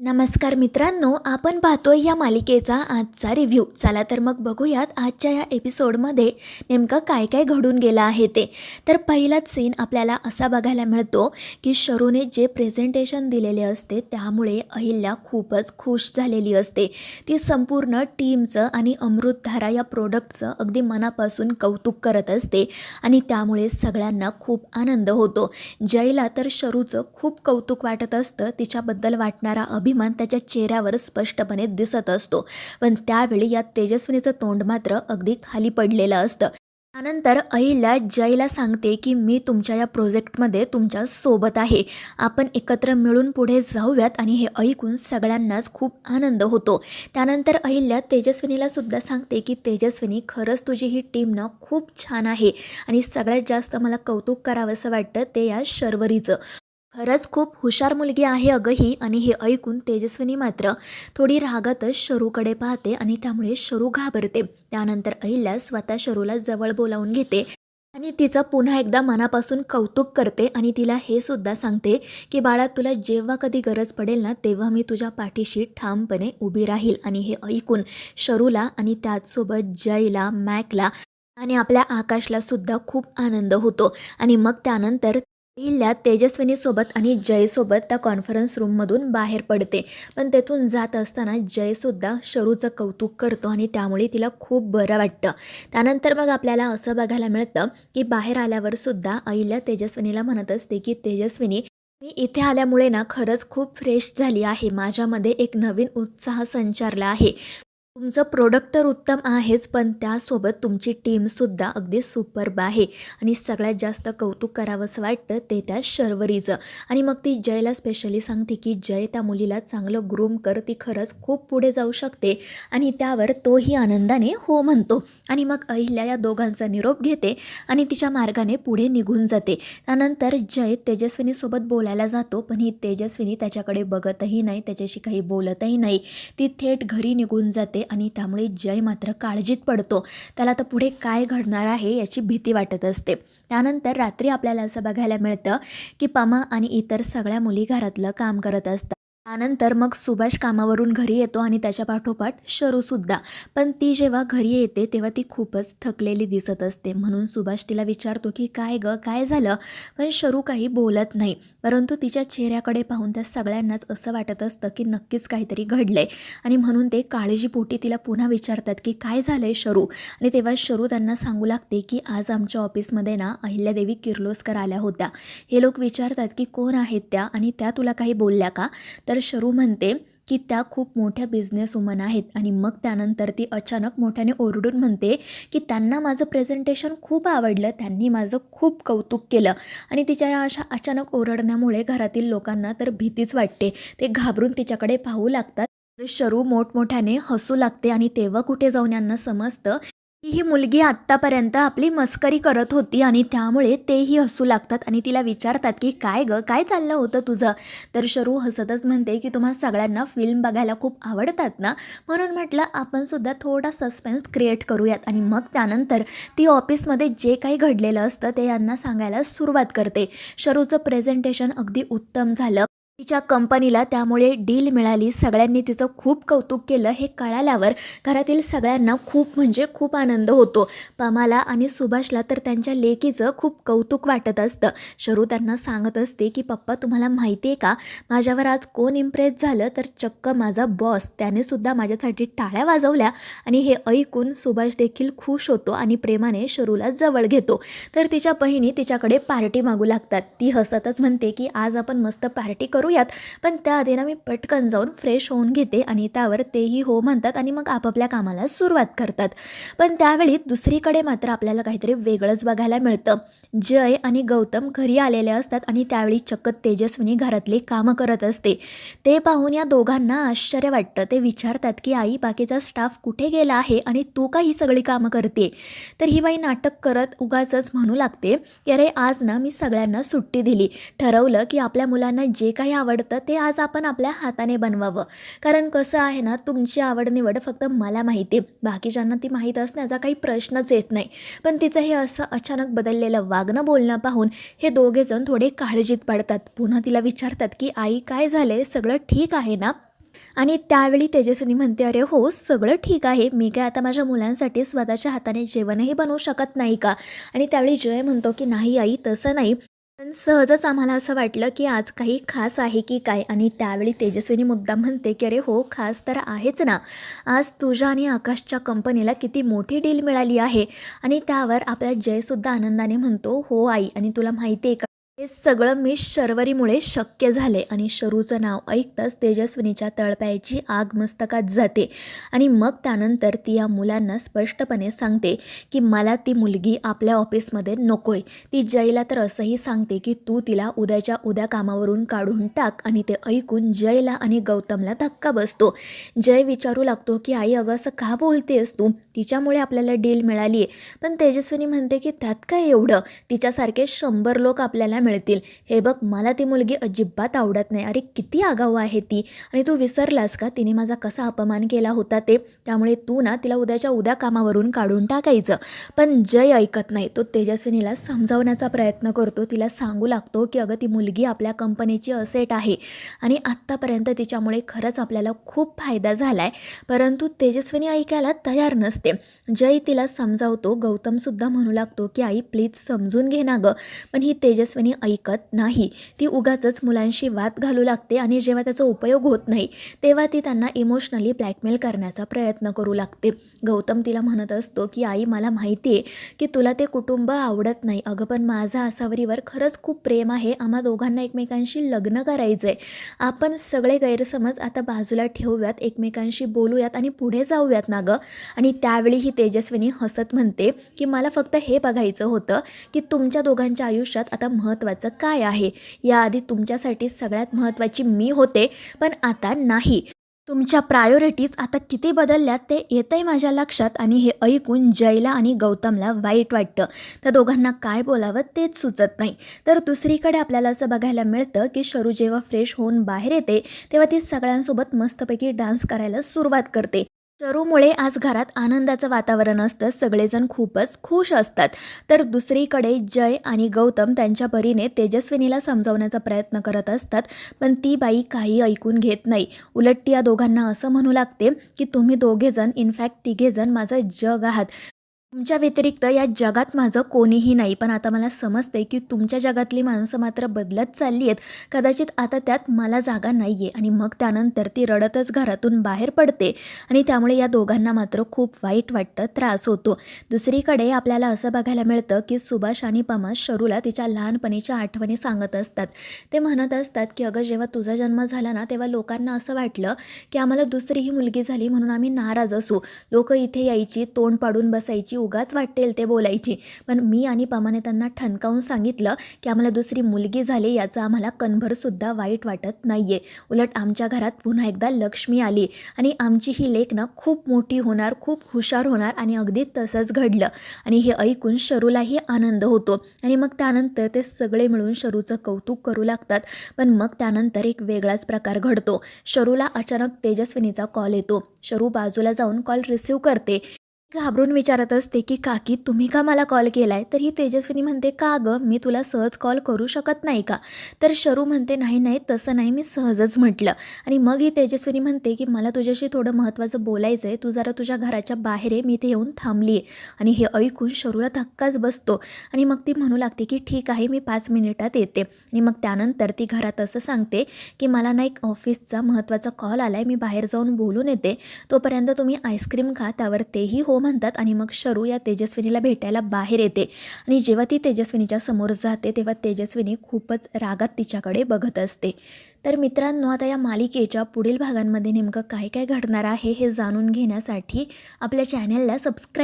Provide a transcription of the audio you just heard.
नमस्कार मित्रांनो, आपण पाहतोय या मालिकेचा आजचा रिव्ह्यू. चला तर मग बघूयात आजच्या या एपिसोडमध्ये नेमकं काय काय घडून गेलं आहे ते. तर पहिलाच सीन आपल्याला असा बघायला मिळतो की शरूने जे प्रेझेंटेशन दिलेले असते त्यामुळे अहिल्या खूपच खुश झालेली असते. ती संपूर्ण टीमचं आणि अमृतधारा या प्रोडक्टचं अगदी मनापासून कौतुक करत असते आणि त्यामुळे सगळ्यांना खूप आनंद होतो. जयला तर शरूचं खूप कौतुक वाटत असतं. तिच्याबद्दल वाटणारा अभिमान त्याच्या चेहऱ्यावर स्पष्टपणे दिसत असतो. पण त्यावेळी या तेजस्विनीचं तोंड मात्र अगदी खाली पडलेलं असतं. त्यानंतर अहिल्या जयला सांगते की मी तुमच्या या प्रोजेक्टमध्ये तुमच्या सोबत आहे. आपण एकत्र मिळून पुढे जाऊयात. आणि हे ऐकून सगळ्यांनाच खूप आनंद होतो. त्यानंतर अहिल्या तेजस्विनीला सुद्धा सांगते की तेजस्विनी, खरंच तुझी ही टीम ना खूप छान आहे आणि सगळ्यात जास्त मला कौतुक करावंसं वाटतं ते या शर्वरीचं. खरंच खूप हुशार मुलगी आहे अगं ही. आणि हे ऐकून तेजस्विनी मात्र थोडी रागातच शरूकडे पाहते आणि त्यामुळे शरू घाबरते. त्यानंतर अहिल्या स्वतः शरूला जवळ बोलावून घेते आणि तिचं पुन्हा एकदा मनापासून कौतुक करते आणि तिला हे सुद्धा सांगते की बाळा, तुला जेव्हा कधी गरज पडेल ना तेव्हा मी तुझ्या पाठीशी ठामपणे उभी राहील. आणि हे ऐकून शरूला आणि त्याचसोबत जयला, मॅकला आणि आपल्या आकाशला सुद्धा खूप आनंद होतो. आणि मग त्यानंतर अहिल्या तेजस्विनीसोबत आणि जयसोबत त्या कॉन्फरन्स रूममधून बाहेर पडते. पण तेथून जात असताना जयसुद्धा शरूचं कौतुक करतो आणि त्यामुळे तिला खूप बरं वाटतं. त्यानंतर मग आपल्याला असं बघायला मिळतं की बाहेर आल्यावर सुद्धा अहिल्या तेजस्विनीला म्हणत असते की तेजस्विनी, मी इथे आल्यामुळे ना खरंच खूप फ्रेश झाली आहे. माझ्यामध्ये एक नवीन उत्साह संचारला आहे. तुमचं प्रोडक्ट तर उत्तम आहेच, पण त्यासोबत तुमची टीमसुद्धा अगदी सुपर्ब आहे. आणि सगळ्यात जास्त कौतुक करावंसं वाटतं ते त्या शर्वरीचं. आणि मग ती जयला स्पेशली सांगते की जय, त्या मुलीला चांगलं ग्रूम कर, ती खरंच खूप पुढे जाऊ शकते. आणि त्यावर तोही आनंदाने हो म्हणतो. आणि मग अहिल्या या दोघांचा निरोप घेते आणि तिच्या मार्गाने पुढे निघून जाते. त्यानंतर जय तेजस्विनीसोबत बोलायला जातो, पण ही तेजस्विनी त्याच्याकडे बघतही नाही, त्याच्याशी काही बोलतही नाही. ती थेट घरी निघून जाते आणि त्यामुळे जय मात्र काळजीत पडतो. त्याला आता पुढे काय घडणार आहे याची भीती वाटत असते. त्यानंतर रात्री आपल्याला असं बघायला मिळतं की पमा आणि इतर सगळ्या मुली घरातलं काम करत असतात. त्यानंतर मग सुभाष कामावरून घरी येतो आणि त्याच्या पाठोपाठ शरूसुद्धा. पण ती जेव्हा घरी येते तेव्हा ती खूपच थकलेली दिसत असते. म्हणून सुभाष तिला विचारतो की काय गं, काय झालं. पण शरू काही बोलत नाही. परंतु तिच्या चेहऱ्याकडे पाहून त्या सगळ्यांनाच असं वाटत असतं की नक्कीच काहीतरी घडलंय. आणि म्हणून ते काळजीपोटी तिला पुन्हा विचारतात की काय झालंय शरू. आणि तेव्हा शरू त्यांना सांगू लागते की आज आमच्या ऑफिसमध्ये ना अहिल्यादेवी किर्लोस्कर आल्या होत्या. हे लोक विचारतात की कोण आहेत त्या आणि त्या तुला काही बोलल्या का. तर शरू म्हणते की त्या खूप मोठ्या बिझनेस वुमन आहेत. आणि मग त्यानंतर ती अचानक मोठ्याने ओरडून म्हणते की त्यांना माझं प्रेझेंटेशन खूप आवडलं, त्यांनी माझं खूप कौतुक केलं. आणि तिच्या या अशा अचानक ओरडण्यामुळे घरातील लोकांना तर भीतीच वाटते. ते घाबरून तिच्याकडे पाहू लागतात. तर शरू मोठमोठ्याने हसू लागते आणि तेव्हा कुठे जाऊन यांना समजतं की ही मुलगी आत्तापर्यंत आपली मस्करी करत होती आणि त्यामुळे तेही हसू लागतात आणि तिला विचारतात की काय गं, काय चाललं होतं तुझं. तर शरू हसतच म्हणते की तुम्हा सगळ्यांना फिल्म बघायला खूप आवडतात ना, म्हणून म्हटलं आपण सुद्धा थोडा सस्पेन्स क्रिएट करूयात. आणि मग त्यानंतर ती ऑफिसमध्ये जे काही घडलेलं असतं ते यांना सांगायला सुरुवात करते. शरूचं प्रेझेंटेशन अगदी उत्तम झालं. तिच्या कंपनीला त्यामुळे डील मिळाली. सगळ्यांनी तिचं खूप कौतुक केलं. हे कळाल्यावर घरातील सगळ्यांना खूप म्हणजे खूप आनंद होतो. पमाला आणि सुभाषला तर त्यांच्या लेकीचं खूप कौतुक वाटत असतं. शरू त्यांना सांगत असते की पप्पा, तुम्हाला माहिती आहे का माझ्यावर आज कोण इम्प्रेस झालं. तर चक्क माझा बॉस, त्याने सुद्धा माझ्यासाठी टाळ्या वाजवल्या. आणि हे ऐकून सुभाष देखील खुश होतो आणि प्रेमाने शरूला जवळ घेतो. तर तिच्या बहिणी तिच्याकडे पार्टी मागू लागतात. ती हसतच म्हणते की आज आपण मस्त पार्टी करूयात, पण त्याआधी ना मी पटकन जाऊन फ्रेश होऊन घेते. आणि त्यावर तेही हो म्हणतात आणि मग आपापल्या कामाला सुरुवात करतात. पण त्यावेळी दुसरीकडे मात्र आपल्याला काहीतरी वेगळंच बघायला मिळतं. जय आणि गौतम घरी आलेले असतात आणि त्यावेळी चक्क तेजस्विनी घरातली कामं करत असते. ते पाहून या दोघांना आश्चर्य वाटतं. ते विचारतात की आई, बाकीचा स्टाफ कुठे गेला आहे आणि तू का ही सगळी कामं करते. तर ही बाई नाटक करत उगाचच म्हणू लागते की अरे आज ना मी सगळ्यांना सुट्टी दिली. ठरवलं की आपल्या मुलांना जे काही आवडतं ते आज आपण आपल्या हाताने बनवावं. कारण कसं आहे ना, तुमची आवड निवड फक्त मला माहिती आहे, बाकीच्यांना ती माहीत असण्याचा काही प्रश्नच येत नाही. पण तिचं हे असं अचानक बदललेलं वागणं बोलणं पाहून हे दोघेजण थोडे काळजीत पडतात. पुन्हा तिला विचारतात की आई, काय झालंय, सगळं ठीक आहे ना. आणि त्यावेळी तेजस्विनी म्हणते, "अरे हो, सगळं ठीक आहे. मी काय आता माझ्या मुलांसाठी स्वतःच्या हाताने जेवणही बनवू शकत नाही का?" आणि त्यावेळी जय म्हणतो, की "नाही आई, तसं नाही. पण सहजच आम्हाला असं वाटलं, की आज काही खास आहे की काय?" आणि त्यावेळी तेजस्विनी मुद्दाम म्हणते, की "अरे हो, खास तर आहेच ना. आज तुझ्या आणि आकाशच्या कंपनीला किती मोठी डील मिळाली आहे." आणि त्यावर आपला जयसुद्धा आनंदाने म्हणतो, "हो आई, आणि तुला माहिती आहे का, हे सगळं मिस शर्वरीमुळे शक्य झाले." आणि शरूचं नाव ऐकताच तेजस्विनीच्या तळपायाची आग मस्तकात जाते. आणि मग त्यानंतर ती या मुलांना स्पष्टपणे सांगते, की मला ती मुलगी आपल्या ऑफिसमध्ये नकोय. ती जयला तर असंही सांगते, की तू तिला उद्याच्या उद्या कामावरून काढून टाक. आणि ते ऐकून जयला आणि गौतमला धक्का बसतो. जय विचारू लागतो, की "आई, अगं असं का बोलतेस तू? तिच्यामुळे आपल्याला डील मिळाली आहे." पण तेजस्विनी म्हणते, की "त्यात काय एवढं? तिच्यासारखे 100 लोक आपल्याला मिळतील. हे बघ, मला ती मुलगी अजिबात आवडत नाही. अरे किती आगाऊ आहे ती. आणि तू विसरलास का तिने माझा कसा अपमान केला होता ते? त्यामुळे तू ना तिला उद्याच्या उद्या कामावरून काढून टाकायचं." पण जय ऐकत नाही. तो तेजस्विनीला समजावण्याचा प्रयत्न करतो. तिला सांगू लागतो, की "अगं, ती मुलगी आपल्या कंपनीची असेट आहे आणि आत्तापर्यंत तिच्यामुळे खरंच आपल्याला खूप फायदा झाला आहे." परंतु तेजस्विनी ऐकायला तयार नसते. जय तिला समजावतो. गौतमसुद्धा म्हणू लागतो, की "आई, प्लीज समजून घे ना गं." पण ही तेजस्विनी ऐकत नाही. ती उगाचच मुलांशी वाद घालू लागते आणि जेव्हा त्याचा उपयोग होत नाही, तेव्हा ती त्यांना इमोशनली ब्लॅकमेल करण्याचा प्रयत्न करू लागते. गौतम तिला म्हणत असतो, की "आई, मला माहिती आहे, की तुला ते कुटुंब आवडत नाही. अगं, पण माझं आसावरीवर खरंच खूप प्रेम आहे. आम्हा दोघांना एकमेकांशी लग्न करायचं आहे. आपण सगळे गैरसमज आता बाजूला ठेवूयात, एकमेकांशी बोलूयात आणि पुढे जाऊयात ना गं." आणि त्यावेळी ही तेजस्विनी हसत म्हणते, की "मला फक्त हे बघायचं होतं, की तुमच्या दोघांच्या आयुष्यात आता महत्त्वाचं काय आहे? याआधी तुमच्यासाठी सगळ्यात महत्त्वाची मी होते, पण आता नाही. तुमच्या प्रायोरिटीज आता किती बदलल्यात ते येतंय माझ्या लक्षात." आणि हे ऐकून जयला आणि गौतमला वाईट वाटतं. त्या दोघांना काय बोलावं तेच सुचत नाही. तर दुसरीकडे आपल्याला असं बघायला मिळतं, की शरू जेव्हा फ्रेश होऊन बाहेर येते, तेव्हा ती सगळ्यांसोबत मस्तपैकी डान्स करायला सुरुवात करते. शरूमुळे आज घरात आनंदाचं वातावरण असतं. सगळेजण खूपच खुश असतात. तर दुसरीकडे जय आणि गौतम त्यांच्या परीने तेजस्विनीला समजावण्याचा प्रयत्न करत असतात. पण ती बाई काही ऐकून घेत नाही. उलट ती या दोघांना असं म्हणू लागते, की "तुम्ही दोघेजण, इनफॅक्ट तिघेजण माझं जग आहात. तुमच्या व्यतिरिक्त या जगात माझं कोणीही नाही. पण आता मला समजते, की तुमच्या जगातली माणसं मात्र बदलत चालली आहेत. कदाचित आता त्यात मला जागा नाही आहे." आणि मग त्यानंतर ती रडतच घरातून बाहेर पडते. आणि त्यामुळे या दोघांना मात्र खूप वाईट वाटतं, त्रास होतो. दुसरीकडे आपल्याला असं बघायला मिळतं, की सुभाष आणि पमा शरूला तिच्या लहानपणीच्या आठवणी सांगत असतात. ते म्हणत असतात, की "अगं, जेव्हा तुझा जन्म झाला ना, तेव्हा लोकांना असं वाटलं, की आम्हाला दुसरीही मुलगी झाली म्हणून आम्ही नाराज असू. लोकं इथे यायची, तोंड पाडून बसायची, उगाच वाटेल ते बोलायची. पण मी आणि पमाने त्यांना ठणकावून सांगितलं, की आम्हाला दुसरी मुलगी झाली याचं आम्हाला कणभरसुद्धा वाईट वाटत नाही आहे. उलट आमच्या घरात पुन्हा एकदा लक्ष्मी आली आणि आमची ही लेक ना खूप मोठी होणार, खूप हुशार होणार." आणि अगदी तसंच घडलं. आणि हे ऐकून शरूलाही आनंद होतो. आणि मग त्यानंतर ते सगळे मिळून शरूचं कौतुक करू लागतात. पण मग त्यानंतर एक वेगळाच प्रकार घडतो. शरूला अचानक तेजस्विनीचा कॉल येतो. शरू बाजूला जाऊन कॉल रिसीव्ह करते. घाबरून विचारत असते, की "काकी, तुम्ही का मला कॉल केलाय?" तर ही तेजस्विनी म्हणते, "का गं, मी तुला सहज कॉल करू शकत नाही का?" तर शरू म्हणते, "नाही नाही, तसं नाही, मी सहजच म्हटलं." आणि मग ही तेजस्विनी म्हणते, की "मला तुझ्याशी थोडं महत्त्वाचं बोलायचं आहे. तू जरा तुझ्या घराच्या बाहेर आहे, मी इथे येऊन थांबली आहे." आणि हे ऐकून शरूला धक्काच बसतो. आणि मग ती म्हणू लागते, की "ठीक आहे, मी 5 मिनिटात येते." आणि मग त्यानंतर ती घरात असं सांगते, की "मला ना एक ऑफिसचा महत्त्वाचा कॉल आला आहे, मी बाहेर जाऊन बोलून येते. तोपर्यंत तुम्ही आईस्क्रीम खा." त्यावर तेही हो म्हणतात. आणि मग शरू या तेजस्विनीला भेटायला बाहेर येते. आणि जेव्हा ती तेजस्विनीच्या समोर जाते, तेव्हा तेजस्विनी खूपच रागात तिच्याकडे बघत असते. तर मित्रांनो, आता या मालिकेच्या पुढील भागांमध्ये नेमकं काय काय घडणार आहे हे जाणून घेण्यासाठी आपल्या चॅनलला सबस्क्राईब